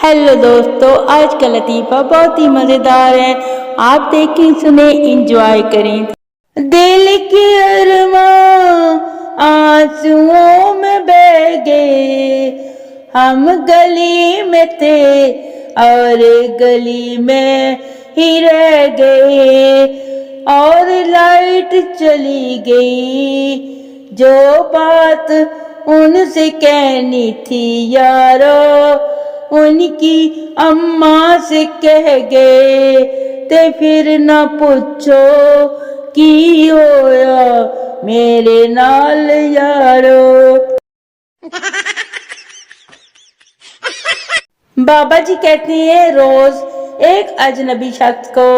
Hello दोस्तों, आज का लतीफ़ा बहुत ही मज़ेदार है। आप देखें, सुने, इंजॉय करें। दिल के अरमां आंसुओं में बह गए, हम गली में थे और गली में ही रह गए, और लाइट चली गई। जो बात उनसे कहनी थी यारो, उनकी अम्मा से कह गए, ते फिर न पूछो की होया मेरे नाल यारो। बाबा जी कहते हैं, रोज एक अजनबी शख्स को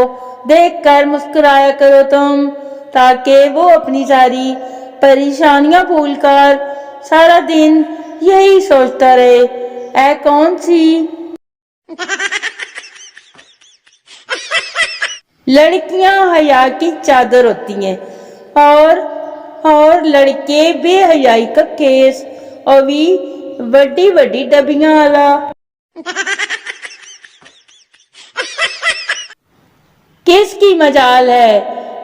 देखकर मुस्कुराया करो तुम, ताकि वो अपनी सारी परेशानियां भूलकर सारा दिन यही सोचता रहे, ऐ कौन सी लड़कियां हया की चादर होती हैं और लड़के बेहयाई का केस, और भी बड़ी बड़ी डबियां वाला। किसकी मजाल है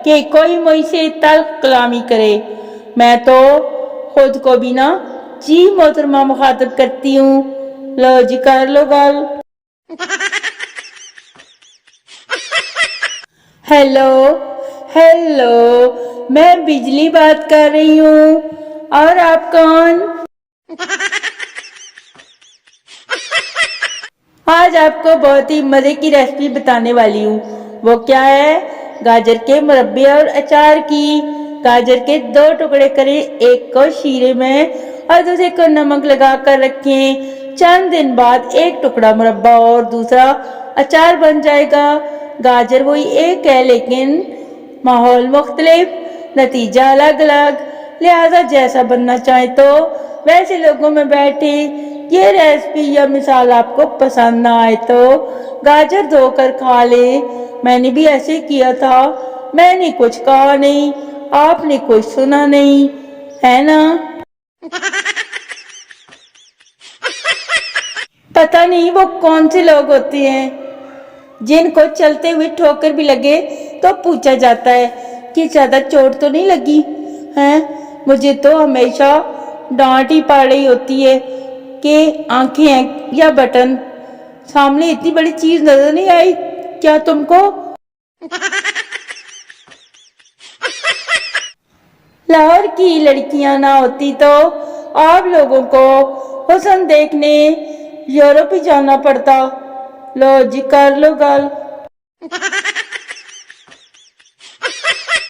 कि कोई मुझसे तल्ख कलामी करे। मैं तो खुद को भी ना जी मोहतरमा मुखातब करती हूँ। लो जी, कर लो गल। हेलो हेलो, मैं बिजली बात कर रही हूँ। और आप कौन? आज आपको बहुत ही मजे की रेसिपी बताने वाली हूँ। वो क्या है? गाजर के मुरब्बे और अचार की। गाजर के 2 टुकड़े करें, एक को शीरे में और दूसरे को नमक लगा कर रखें। चंद दिन बाद एक टुकड़ा मुरब्बा और दूसरा अचार बन जाएगा। गाजर वही एक है, लेकिन माहौल मुख्तलिफ, नतीजा अलग अलग। लिहाजा जैसा बनना चाहे तो वैसे लोगों में बैठे। ये रेसिपी या मिसाल आपको पसंद ना आए तो गाजर धोकर खा ले। मैंने भी ऐसे किया था। मैंने कुछ कहा नहीं, आपने कुछ सुना नहीं, है ना? पता नहीं वो कौन से लोग होते हैं जिनको चलते हुए ठोकर भी लगे तो पूछा जाता है कि ज्यादा चोट तो नहीं लगी है। मुझे तो हमेशा डांट ही पड़ रही होती है कि आंखें हैं या बटन, सामने इतनी बड़ी चीज नजर नहीं आई क्या तुमको? लाहौर की लड़कियां ना होती तो आप लोगों को हुस्न देखने यूरोप ही जाना पड़ता। लो जी, कर लो गल।